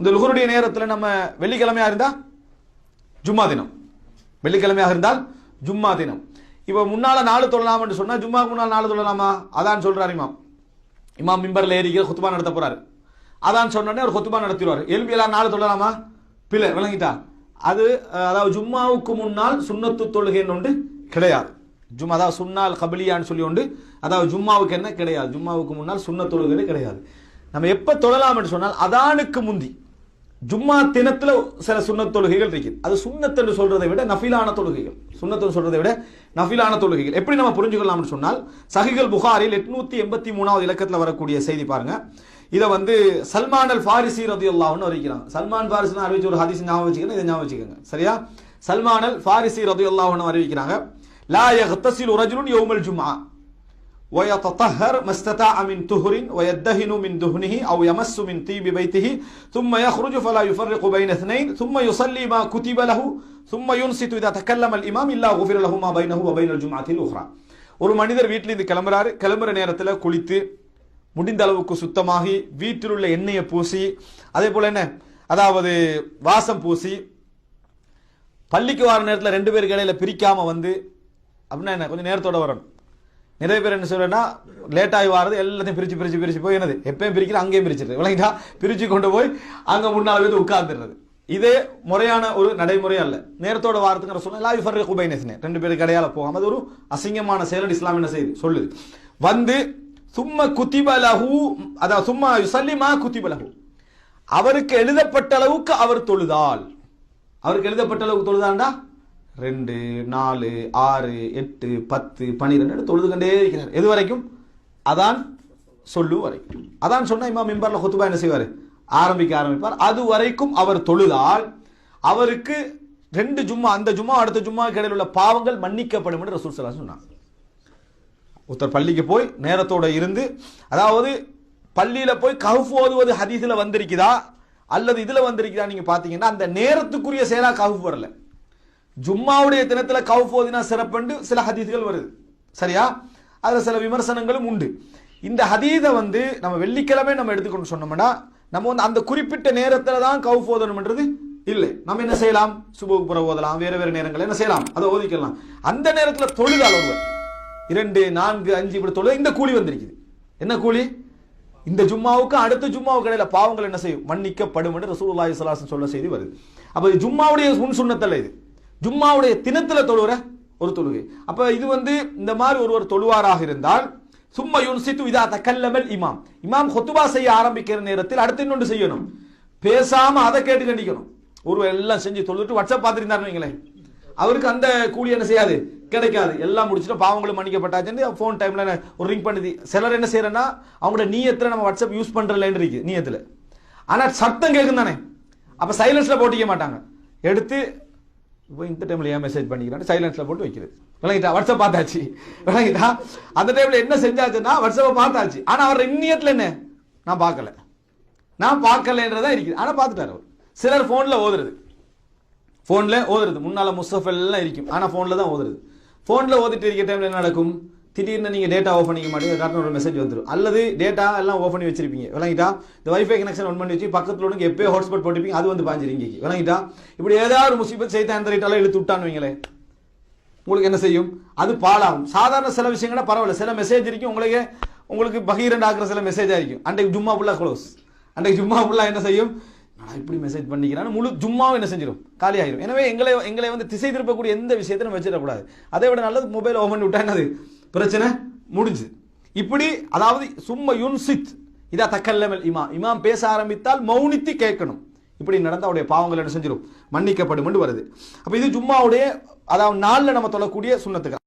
இந்த லுஹருடைய நேரத்தில் நம்ம வெள்ளிக்கிழமையா இருந்தா ஜும்மா தினம், வெள்ளிக்கிழமையாக இருந்தால் ஜும்மா தினம். இப்போ முன்னால நாலு தொழலாம்னு சொன்னா ஜும்மாக்கு முன்னால் நாலு தொழலாமா? அதான் சொல்றாரு இமாம் மிம்பர்ல ஏறிக்கிற குத்துபா நடத்த போறாரு. அதான் சொன்னோடனே ஒரு குத்துபா நடத்திடுவார். எலும்பியெல்லாம் நாலு தொழலாமா? பிள்ளை விளங்கிட்டா? அது அதாவது ஜும்மாவுக்கு முன்னால் சுன்னத்து தொழுகைன்னு ஒன்று கிடையாது. ஜும்மா அதாவது சுன்னால் கபிலியான்னு சொல்லி உண்டு. அதாவது ஜும்மாவுக்கு என்ன கிடையாது, ஜும்மாவுக்கு முன்னால் சுன்னத் தொழுகை கிடையாது. நம்ம எப்ப தொழலாம் என்று சொன்னால் அதானுக்கு முந்தி ஜும்மா தினத்துல சில சுன்னத் தொழுகைகள் இருக்கு. அது சுன்னத் என்று சொல்றதை விட நஃபிலான தொழுகைகள், சுன்னத் சொல்றதை விட நஃபிலான தொழுகைகள். எப்படி நம்ம புரிஞ்சுக்கலாம்னு சொன்னால் சஹீஹுல் புகாரில் 883வது இலக்கத்துல வரக்கூடிய செய்தி பாருங்க. இதை சல்மான் அல் ஃபாரிசி ரலியல்லாஹு அன்ஹு அறிவிக்கிறாங்க. சல்மான் ஃபாரிசி அறிவிச்ச ஒரு ஹதீஸ் ஞாபகம் வச்சுக்கணும், இதை ஞாபகம் வச்சுக்கோங்க சரியா? சல்மான் அல் ஃபாரிசி ரலியல்லாஹு அன்ஹு அறிவிக்கிறாங்க, லா யக்தஸிலு ரஜுலுன் யௌமல் ஜும்ஆ ويتطهر ما استطاع من طهر ويدهن من دهنه أو يمس من طيب بيته ثم يخرج فلا يفرق بين اثنين ثم يصلي ما كتب له ثم ينصت إذا تكلم الإمام إلا غفر له ما بينه وبين الجمعة الأخرى. ஒரு மனிதர் வீட்டிலிருந்து கிளம்புறாரு. கிளம்புற நேரத்தில் குளித்து முடிந்த அளவுக்கு சுத்தமாகி வீட்டில் உள்ள எண்ணெயை பூசி அதே போல என்ன அதாவது வாசம் பூசி பள்ளிக்கு வர நேரத்தில் ரெண்டு பேருக்கு இடையில பிரிக்காம அப்படின்னா என்ன கொஞ்சம் நேரத்தோட வரணும். நிறைய பேர் என்ன சொல்றேன்னா லேட் ஆகி வாரது எல்லாத்தையும் பிரிச்சு பிரிச்சு பிரிச்சு போய் என்னது எப்பயும் பிரிக்கிற அங்கேயும் பிரிச்சிருது விளங்கிட்டா? பிரிச்சு கொண்டு போய் அங்க முன்னால உட்கார்ந்துடுறது. இதே முறையான ஒரு நடைமுறை அல்ல. நேரத்தோட வாரத்துக்கு சொன்னா லா யுஃபர்ரிகு பைன இஸ்னைன், ரெண்டு பேருக்கு இடையால போகாம அது ஒரு அசிங்கமான செயல். இஸ்லாம் என்ன செய்யுது சொல்லுது. சும்மா குத்திபலஹு அதாவது சும்மா யுஸல்லிமா குத்திபலஹு, அவருக்கு எழுதப்பட்ட அளவுக்கு அவர் தொழுதால், அவருக்கு எழுதப்பட்ட அளவுக்கு தொழுதாண்டா 2, 4, 6, 8, 10, 12 தொழுது கொண்டே இருக்கிறார். எது வரைக்கும்? அதான் சொல்லு வரைக்கும். அதான் சொன்னா இமாம் மிம்பர்ல குத்துபா என்ன செய்வார்? ஆரம்பிப்பார். அது வரைக்கும் அவர் தொழுதால் அவருக்கு 2 ஜும்மா, அந்த ஜும்மா அடுத்த ஜும்மா இடையில் உள்ள பாவங்கள் மன்னிக்கப்படும் என்று ரசூல் ஸல்லல்லாஹு அலைஹி வஸல்லம் சொன்னாங்க. ஒருத்தர் பள்ளிக்கு போய் நேரத்தோட இருந்து, அதாவது பள்ளியில போய் கஹ்ஃப் ஓதுவது ஹதீஸ்ல வந்திருக்குதா அல்லது இதுல வந்திருக்குதா நீங்க பாத்தீங்கன்னா அந்த நேரத்துக்குரிய செயலா கஹ்ஃப் வரல. ஜும்மாவுடைய தினத்துல கஹ்ஃப் ஓதினா சிறப்புண்டு சில ஹதீஸ்கள் வருது சரியா? அதுல சில விமர்சனங்களும் உண்டு. இந்த ஹதீஸை நம்ம வெள்ளிக்கிழமை நம்ம எடுத்துக்கொண்டு சொன்னோம்னா நம்ம அந்த குறிப்பிட்ட நேரத்துல தான் கஹ்ஃப் ஓதணும்ன்றது இல்லை. நம்ம என்ன செய்யலாம்? சுபஹுக்கு பிறகு ஓதலாம், வேற வேற நேரங்கள் என்ன செய்யலாம், அதை ஓதிக்கலாம். அந்த நேரத்துல தொழுதால் ஒருவர் 2, 4, 5 இப்படி தொழுது இந்த கூலி வந்திருக்குது. என்ன கூலி? இந்த ஜும்மாவுக்கு அடுத்த ஜும்மாவுக்கு இடையில பாவங்கள் என்ன செய்யும்? மன்னிக்கப்படும் என்று ரசூலுல்லாஹி ஸல்லல்லாஹு அலைஹி வஸல்லம் சொல்ல செய்தி வருது. அப்ப ஜும்மாவுடைய சுன்னத்தல்ல, இது ஜும்மாவுடைய தினத்துல தொழுகிற ஒரு தொழுகை. அப்ப இது இந்த மாதிரி ஒருவர் தொழுவாராக இருந்தால் சும்மா யுன்சித்து இதா தக்கல்லமல் இமாம், இமாம் ஹுத்பா செய்ய ஆரம்பிக்கிற நேரத்தில் அடுத்து இன்னொன்று செய்யணும், பேசாம அதை கேட்டு கண்டிக்கணும். ஒருவர் எல்லாம் செஞ்சு தொழுதுட்டு வாட்ஸ்அப் பார்த்துருந்தாருன்னு வைங்களேன், அவருக்கு அந்த கூலி என்ன செய்யாது, கிடைக்காது. எல்லாம் முடிச்சுட்டு பாவங்களும் மன்னிக்கப்பட்டாச்சுன்னு போன் டைம்ல ஒரு ரிங் பண்ணுது. சிலர் என்ன செய்யறேன்னா அவங்களோட நீயத்துல நம்ம வாட்ஸ்அப் யூஸ் பண்றதுல இருக்கு நீயத்துல, ஆனா சத்தம் கேட்கும் தானே, அப்ப சைலன்ஸ்ல போட்டிக்க மாட்டாங்க. எடுத்து இந்த டைம்ல ஏன் மெசேஜ் பண்ணிக்கிறான் சைலன்ஸ்ல போட்டு வைக்கிறது. விளங்கிட்டா? வாட்ஸ்அப் பார்த்தாச்சு, விளங்கிட்டா? அந்த டைம்ல என்ன செஞ்சாச்சுன்னா வாட்ஸ்அப் பார்த்தாச்சு, ஆனா அவர் இன்னியத்துல என்ன நான் பார்க்கலன்றதா இருக்குது, ஆனா பார்த்துட்டாரு அவர். சிலர் போன்ல ஓதுறது, முன்னால முஸ்ஹப் எல்லாம் இருக்கும், ஆனா போன்ல தான் ஓதுறது. போன்ல ஓதிட்டு இருக்க டைம்ல என்ன நடக்கும்? திடீர்னு நீங்க டேட்டா ஆஃப் பண்ணிக்க மாட்டீங்க, ஒரு மெசேஜ் வந்துடும். அல்லது டேட்டா எல்லாம் ஓஃப் பண்ணி வச்சிருப்பீங்க, விளங்கிட்டா? இந்த வைஃபை கனெக்ஷன் ஆன் பண்ணி வச்சு பக்கத்துல ஒன்று எப்பயோ ஹாட்ஸ்பாட் போட்டுப்பீங்க, அது பாஞ்சிருங்க, விளங்கிட்டா? இப்படி ஏதாவது முசீபத் செய்து அந்த ரேட்டால இழுத்து விட்டான்னு வைங்களே, உங்களுக்கு என்ன செய்யும்? அது பாலாகும். சாதாரண சில விஷயங்கள பரவாயில்ல, சில மெசேஜ் இருக்கும் உங்களுக்கு பகீரண்ட் ஆக்குற சில மெசேஜா இருக்கும். அன்றைக்கு ஜும்மா ஃபுல்லா க்ளோஸ், அன்றைக்கு ஜும்மா ஃபுல்லா என்ன செய்யும்? இப்படி மெசேஜ் பண்ணிக்கிறான், முழு ஜும்மாவும் என்ன செஞ்சிடும்? காலி ஆகிடும். எனவே எங்களை திசை திருப்பக்கூடிய எந்த விஷயத்தை நம்ம வச்சிடக்கூடாது. அதை விட நல்லது மொபைல் ஓபன் பண்ணி விட்டா என்னது பிரச்சனை முடிஞ்சு. இப்படி அதாவது சும்மா யுன்சித் இதா தக்கல்லமல் இமாம் பேச ஆரம்பித்தால் மௌனித்து கேட்கணும். இப்படி நடந்த அவருடைய பாவங்கள் என்ன செஞ்சிடும்? மன்னிக்கப்படும் என்று வருது. அப்ப இது ஜும்மாவுடைய அதாவது நாள்ல நம்ம தொழக்கூடிய சுன்னத்துகள்.